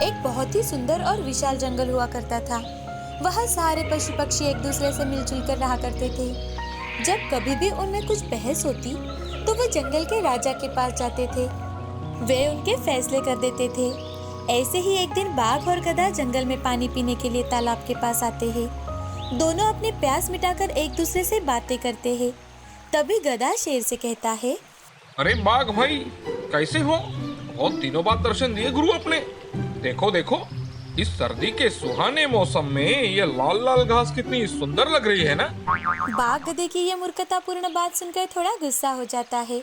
एक बहुत ही सुंदर और विशाल जंगल हुआ करता था। वहाँ सारे पशु पक्षी एक दूसरे से मिलजुल कर रहा करते थे। जब कभी भी उनमें कुछ बहस होती तो वे जंगल के राजा के पास जाते थे। वे उनके फैसले कर देते थे। ऐसे ही एक दिन बाघ और गधा जंगल में पानी पीने के लिए तालाब के पास आते हैं। दोनों अपनी प्यास मिटाकर एक दूसरे से बातें करते हैं। तभी गधा शेर से कहता है, अरे बाघ भाई, कैसे हो? बहुत दिनों बाद दर्शन दिए गुरु अपने। देखो देखो, इस सर्दी के सुहाने मौसम में ये लाल लाल घास कितनी सुंदर लग रही है ना। बाघ गधे की ये मूर्खतापूर्ण बात सुनकर थोड़ा गुस्सा हो जाता है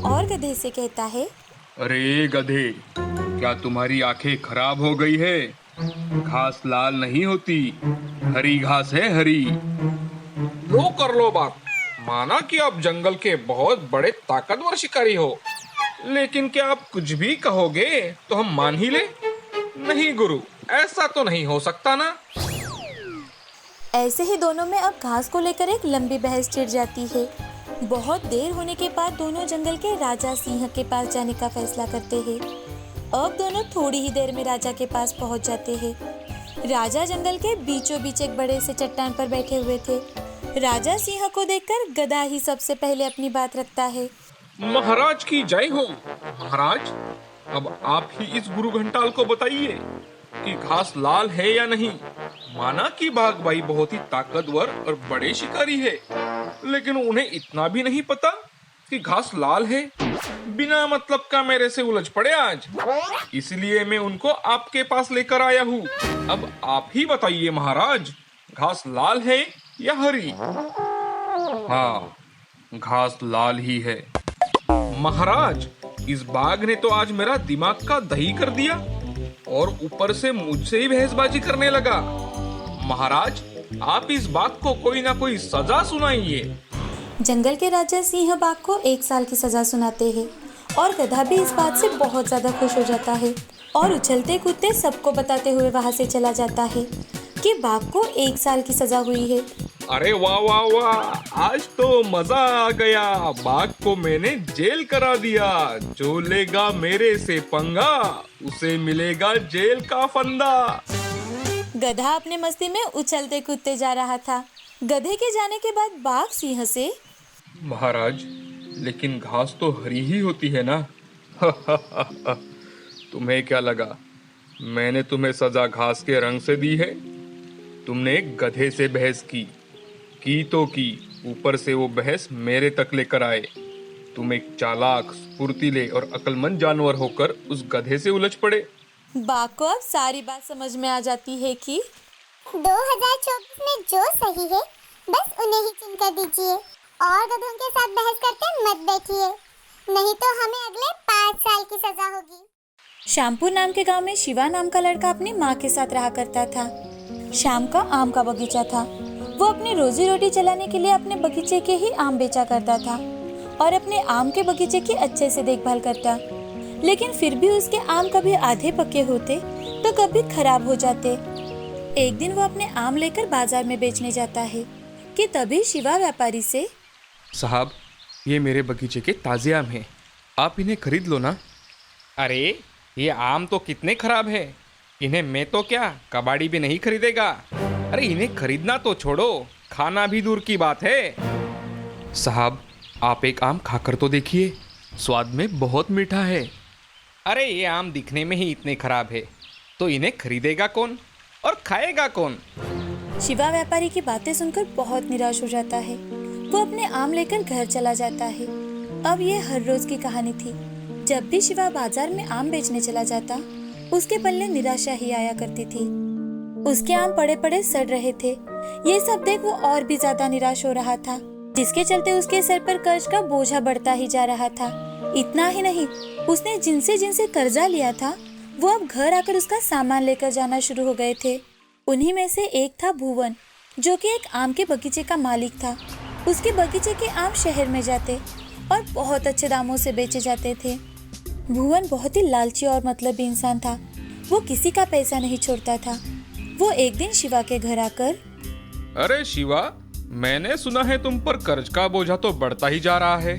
और गधे से कहता है, अरे गधे, क्या तुम्हारी आंखें खराब हो गई है? घास लाल नहीं होती, हरी घास है, हरी। लो कर लो बात। माना कि आप जंगल के बहुत बड़े ताकतवर शिकारी हो, लेकिन क्या आप कुछ भी कहोगे तो हम मान ही ले? नहीं गुरु, ऐसा तो नहीं हो सकता ना। ऐसे ही दोनों में अब घास को लेकर एक लंबी बहस छिड़ जाती है। बहुत देर होने के बाद दोनों जंगल के राजा सिंह के पास जाने का फैसला करते हैं। अब दोनों थोड़ी ही देर में राजा के पास पहुंच जाते हैं। राजा जंगल के बीचों बीच एक बड़े से चट्टान पर बैठे हुए थे। राजा सिंह को देखकर गधा ही सबसे पहले अपनी बात रखता है। महाराज की जय हो। महाराज, अब आप ही इस गुरु घंटाल को बताइए कि घास लाल है या नहीं। माना कि बाघ भाई बहुत ही ताकतवर और बड़े शिकारी है, लेकिन उन्हें इतना भी नहीं पता कि घास लाल है। बिना मतलब का मेरे से उलझ पड़े आज, इसलिए मैं उनको आपके पास लेकर आया हूँ। अब आप ही बताइए महाराज, घास लाल है या हरी? हाँ, घास लाल ही है। महाराज, इस बाघ ने तो आज मेरा दिमाग का दही कर दिया और ऊपर से मुझसे ही बहसबाजी करने लगा। महाराज, आप इस बाघ को कोई ना कोई सजा सुनाइए। जंगल के राजा सिंह बाघ को 1 साल की सजा सुनाते हैं और गधा भी इस बात से बहुत ज्यादा खुश हो जाता है और उछलते कूदते सबको बताते हुए वहाँ से चला जाता है कि बाघ को 1 साल की सजा हुई है। अरे वाह वाह वाह, आज तो मजा आ गया। बाघ को मैंने जेल करा दिया। जो लेगा मेरे से पंगा, उसे मिलेगा जेल का फंदा। गधा अपने मस्ती में उछलते कूदते जा रहा था। गधे के जाने के बाद बाघ सिंह से, महाराज, लेकिन घास तो हरी ही होती है ना। तुम्हें क्या लगा मैंने तुम्हें सजा घास के रंग से दी है? तुमने गधे से बहस की तो की, ऊपर से वो बहस मेरे तक लेकर आए। तुम एक चालाक, फुर्तीले और अक्लमंद जानवर होकर उस गधे से उलझ पड़े। बाघ को अब सारी बात समझ में आ जाती है कि 2024 में जो सही है बस उन्हें ही चुन कर दीजिए और गधों के साथ बहस करके मत बैठिए, नहीं तो हमें अगले 5 साल की सजा होगी। श्यामपुर नाम के गांव में शिवा नाम का लड़का अपनी माँ के साथ रहा करता था। शाम का आम का बगीचा था। वो अपनी रोजी रोटी चलाने के लिए अपने बगीचे के ही आम बेचा करता था और अपने आम के बगीचे की अच्छे से देखभाल करता। लेकिन फिर भी उसके आम कभी आधे पके होते तो कभी खराब हो जाते। एक दिन वो अपने आम लेकर बाजार में बेचने जाता है कि तभी शिवा व्यापारी से, साहब, ये मेरे बगीचे के ताजे आम हैं, आप इन्हें खरीद लो ना। अरे ये आम तो कितने खराब है, इन्हें मैं तो क्या कबाड़ी भी नहीं खरीदेगा। अरे इन्हें खरीदना तो छोड़ो, खाना भी दूर की बात है। साहब, आप एक आम खाकर तो देखिए, स्वाद में बहुत मीठा है। अरे ये आम दिखने में ही इतने खराब है, तो इन्हें खरीदेगा कौन और खाएगा कौन? शिवा व्यापारी की बातें सुनकर बहुत निराश हो जाता है। वो अपने आम लेकर घर चला जाता है। अब ये हर रोज की कहानी थी। जब भी शिवा बाजार में आम बेचने चला जाता, उसके पल्ले निराशा ही आया करती थी। उसके आम पड़े पड़े सड़ रहे थे। ये सब देख वो और भी ज्यादा निराश हो रहा था, जिसके चलते उसके सर पर कर्ज का बोझा बढ़ता ही जा रहा था। इतना ही नहीं, उसने जिनसे जिनसे कर्जा लिया था वो अब घर आकर उसका सामान लेकर जाना शुरू हो गए थे। उन्हीं में से एक था भुवन, जो कि एक आम के बगीचे का मालिक था। उसके बगीचे के आम शहर में जाते और बहुत अच्छे दामों से बेचे जाते थे। भुवन बहुत ही लालची और मतलबी इंसान था। वो किसी का पैसा नहीं छोड़ता था। वो एक दिन शिवा के घर आकर, अरे शिवा, मैंने सुना है तुम पर कर्ज का बोझा तो बढ़ता ही जा रहा है।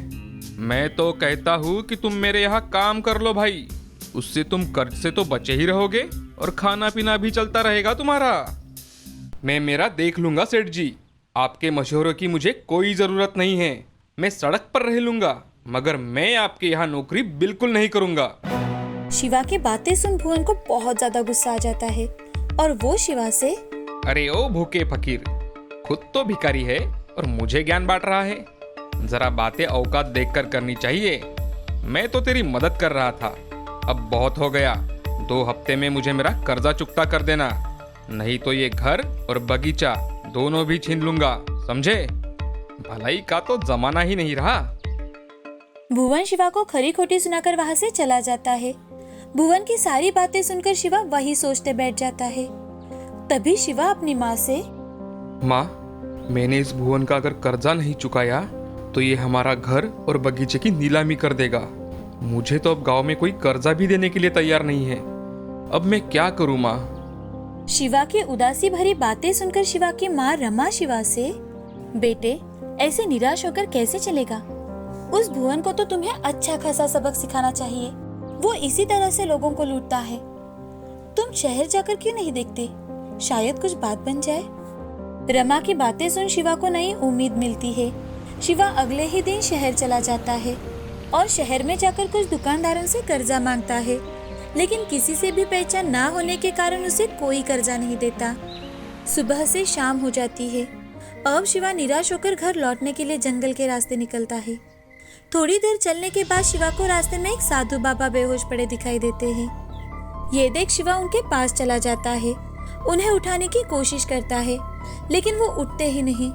मैं तो कहता हूँ कि तुम मेरे यहाँ काम कर लो भाई, उससे तुम कर्ज से तो बचे ही रहोगे और खाना पीना भी चलता रहेगा तुम्हारा। मैं मेरा देख लूंगा सेठ जी, आपके मशवरों की मुझे कोई ज़रूरत नहीं है। मैं सड़क पर रह लूंगा, मगर मैं आपके यहाँ नौकरी बिल्कुल नहीं करूंगा। शिवा की बातें सुन भुवन को बहुत ज्यादा गुस्सा आ जाता है और वो शिवा से, अरे ओ भूखे फकीर, खुद तो भिखारी है और मुझे ज्ञान बांट रहा है। जरा बातें औकात देखकर करनी चाहिए। मैं तो तेरी मदद कर रहा था, अब बहुत हो गया। 2 हफ्ते में मुझे मेरा कर्जा चुकता कर देना, नहीं तो ये घर और बगीचा दोनों भी छीन लूंगा, समझे? भलाई का तो जमाना ही नहीं रहा। भुवन शिवा को खरी खोटी सुनाकर वहाँ से चला जाता है। भुवन की सारी बातें सुनकर शिवा वही सोचते बैठ जाता है। तभी शिवा अपनी माँ से, माँ, मैंने इस भुवन का अगर कर्जा नहीं चुकाया तो ये हमारा घर और बगीचे की नीलामी कर देगा। मुझे तो अब गांव में कोई कर्जा भी देने के लिए तैयार नहीं है। अब मैं क्या करूँ माँ? शिवा की उदासी भरी बातें सुनकर शिवा की माँ रमा शिवा से, बेटे, ऐसे निराश होकर कैसे चलेगा? उस भुवन को तो तुम्हें अच्छा खासा सबक सिखाना चाहिए। वो इसी तरह से लोगों को लूटता है। तुम शहर जाकर क्यों नहीं देखते? शायद कुछ बात बन जाए। रमा की बातें सुन शिवा को नई उम्मीद मिलती है। शिवा अगले ही दिन शहर चला जाता है और शहर में जाकर कुछ दुकानदारों से कर्जा मांगता है, लेकिन किसी से भी पहचान ना होने के कारण उसे कोई कर्जा नहीं देता। सुबह से शाम हो जाती है। अब शिवा निराश होकर घर लौटने के लिए जंगल के रास्ते निकलता है। थोड़ी देर चलने के बाद शिवा को रास्ते में एक साधु बाबा बेहोश पड़े दिखाई देते हैं। ये देख शिवा उनके पास चला जाता है, उन्हें उठाने की कोशिश करता है, लेकिन वो उठते ही नहीं।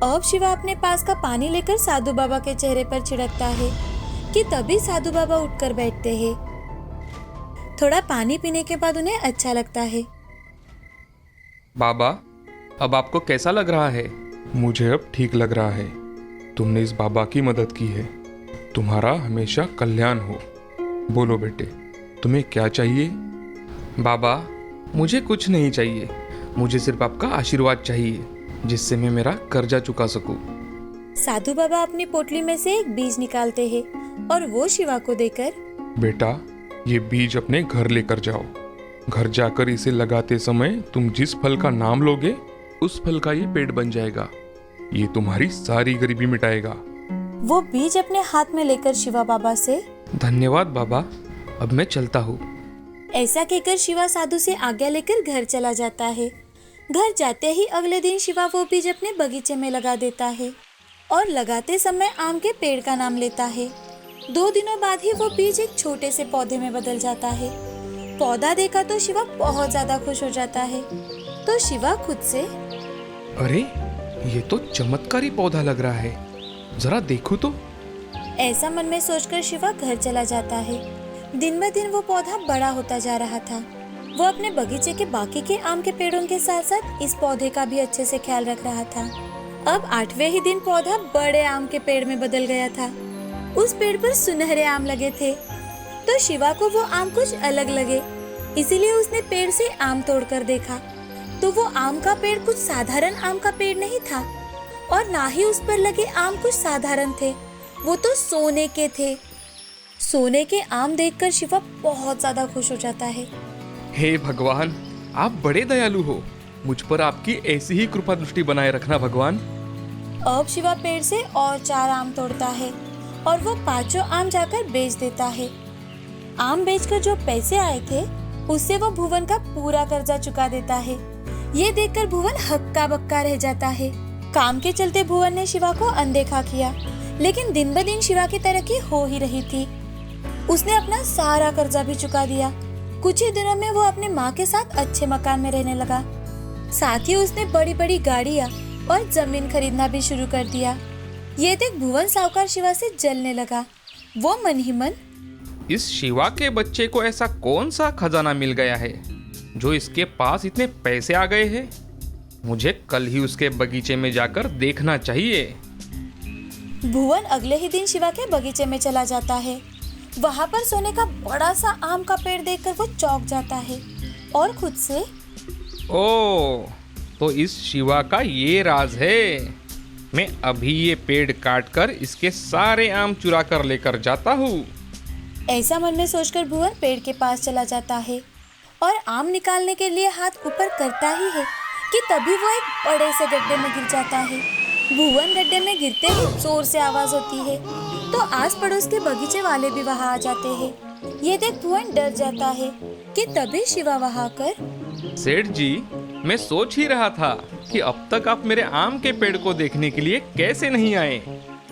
अब शिवा अपने पास का पानी लेकर साधु बाबा के चेहरे पर छिड़कता है कि तभी साधु बाबा उठकर बैठते हैं। थोड़ा पानी पीने के बाद उन्हें अच्छा लगता है। बाबा, अब आपको कैसा लग रहा है? मुझे अब ठीक लग रहा है। तुमने इस बाबा की मदद की है। तुम्हारा हमेशा कल्याण हो। बोलो बेटे, तुम्हें क्या चाहिए? बाबा, मुझे कुछ नहीं चाहिए। मुझे सिर्फ आपका आशीर्वाद चाहिए, जिससे मैं मेरा कर्जा चुका सकूं। साधु बाबा अपनी पोटली में से एक बीज निकालते हैं और वो शिवा को देकर, बेटा, ये बीज अपने घर लेकर जाओ। घर जाकर इसे लगाते समय तुम जिस फल का नाम लोगे, उस फल का ये पेड़ बन जाएगा। ये तुम्हारी सारी गरीबी मिटाएगा। वो बीज अपने हाथ में लेकर शिवा बाबा से, धन्यवाद बाबा, अब मैं चलता हूँ। ऐसा कहकर शिवा साधु से आज्ञा लेकर घर चला जाता है। घर जाते ही अगले दिन शिवा वो बीज अपने बगीचे में लगा देता है और लगाते समय आम के पेड़ का नाम लेता है। 2 दिनों बाद ही वो बीज एक छोटे से पौधे में बदल जाता है। पौधा देखा तो शिवा बहुत ज्यादा खुश हो जाता है। तो शिवा खुद से, अरे, ये तो चमत्कारी पौधा लग रहा है, जरा देखो तो। ऐसा मन में सोचकर शिवा घर चला जाता है। दिन ब दिन वो पौधा बड़ा होता जा रहा था। वो अपने बगीचे के बाकी के आम के पेड़ों के साथ साथ इस पौधे का भी अच्छे से ख्याल रख रहा था। अब 8वें ही दिन पौधा बड़े आम के पेड़ में बदल गया था। उस पेड़ पर सुनहरे आम लगे थे, तो शिवा को वो आम कुछ अलग लगे, इसीलिए उसने पेड़ से आम तोड़कर देखा तो वो आम का पेड़ कुछ साधारण आम का पेड़ नहीं था और ना ही उस पर लगे आम कुछ साधारण थे, वो तो सोने के थे। सोने के आम देखकर शिवा बहुत ज्यादा खुश हो जाता है। हे भगवान, आप बड़े दयालु हो। मुझ पर आपकी ऐसी ही कृपा दृष्टि बनाए रखना भगवान। अब शिवा पेड़ से और 4 आम तोड़ता है और वो 5 आम जाकर बेच देता है। आम बेचकर जो पैसे आए थे उससे वो भुवन का पूरा कर्जा चुका देता है। ये देखकर भुवन हक्का बक्का रह जाता है। काम के चलते भुवन ने शिवा को अनदेखा किया, लेकिन दिन ब दिन शिवा की तरक्की हो ही रही थी। उसने अपना सारा कर्जा भी चुका दिया। कुछ ही दिनों में वो अपने माँ के साथ अच्छे मकान में रहने लगा। साथ ही उसने बड़ी बड़ी गाड़ियाँ और जमीन खरीदना भी शुरू कर दिया। ये देख भुवन साहूकार शिवा से जलने लगा। वो मन ही मन, इस शिवा के बच्चे को ऐसा कौन सा खजाना मिल गया है जो इसके पास इतने पैसे आ गए हैं? मुझे कल ही उसके बगीचे में जाकर देखना चाहिए। भुवन अगले ही दिन शिवा के बगीचे में चला जाता है। वहाँ पर सोने का बड़ा सा आम का पेड़ देखकर वो चौंक जाता है और खुद से, ओ, तो इस शिवा का ये राज है। मैं अभी ये पेड़ काटकर इसके सारे आम चुरा कर लेकर जाता हूँ। ऐसा मन में सोचकर भुवन पेड़ के पास चला जाता है और आम निकालने के लिए हाथ ऊपर करता ही है कि तभी वो एक बड़े से गड्ढे में गिर जाता है। भुवन गड्ढे में गिरते ही जोर से आवाज होती है तो आस पड़ोस के बगीचे वाले भी वहाँ आ जाते हैं। ये देख भुवन डर जाता है कि तभी शिवा वहाँ आकर, सेठ जी, मैं सोच ही रहा था कि अब तक आप मेरे आम के पेड़ को देखने के लिए कैसे नहीं आए।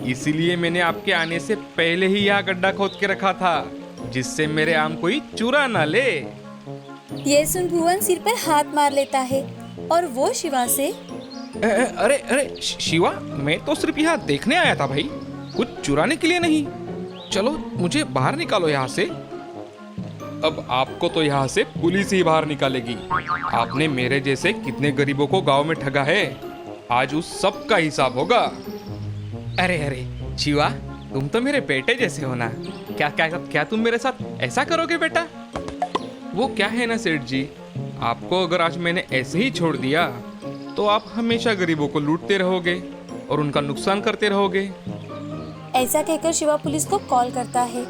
इसीलिए मैंने आपके आने से पहले ही यहाँ गड्ढा खोद के रखा था, जिससे मेरे आम कोई चुरा ना ले। ये सुन भुवन सिर पर हाथ मार लेता है और वो शिवा से, अरे अरे शिवा, मैं तो सिर्फ यहाँ देखने आया था भाई, कुछ चुराने के लिए नहीं। चलो मुझे बाहर निकालो यहाँ से। अब आपको तो यहाँ से पुलिस ही बाहर निकालेगी। आपने मेरे जैसे कितने गरीबों को गांव में ठगा है, आज उस सब का हिसाब होगा। अरे अरे शिवा, तुम तो मेरे बेटे जैसे हो ना। क्या क्या क्या तुम मेरे साथ ऐसा करोगे बेटा? वो क्या है ना सेठ जी, आपको अगर आज मैंने ऐसे ही छोड़ दिया तो आप हमेशा गरीबों को लूटते रहोगे और उनका नुकसान करते रहोगे। ऐसा कहकर शिवा पुलिस को कॉल करता है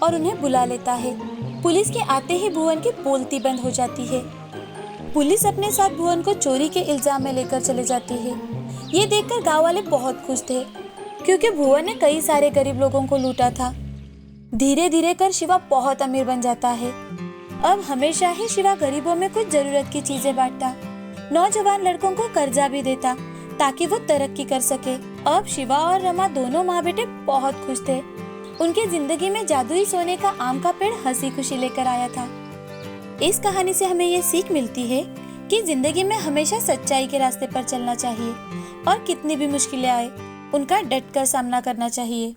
और उन्हें बुला लेता है। पुलिस के आते ही भुवन की बोलती बंद हो जाती है। पुलिस अपने साथ भुवन को चोरी के इल्जाम में लेकर चले जाती है। ये देखकर गांव वाले बहुत खुश थे क्योंकि भुवन ने कई सारे गरीब लोगों को लूटा था। धीरे धीरे कर शिवा बहुत अमीर बन जाता है। अब हमेशा ही शिवा गरीबों में कुछ जरूरत की चीजें बांटता, नौजवान लड़कों को कर्जा भी देता ताकि वो तरक्की कर सके। अब शिवा और रमा दोनों माँ बेटे बहुत खुश थे। उनकी जिंदगी में जादुई सोने का आम का पेड़ हंसी खुशी लेकर आया था। इस कहानी से हमें ये सीख मिलती है कि जिंदगी में हमेशा सच्चाई के रास्ते पर चलना चाहिए और कितनी भी मुश्किलें आए उनका डट कर सामना करना चाहिए।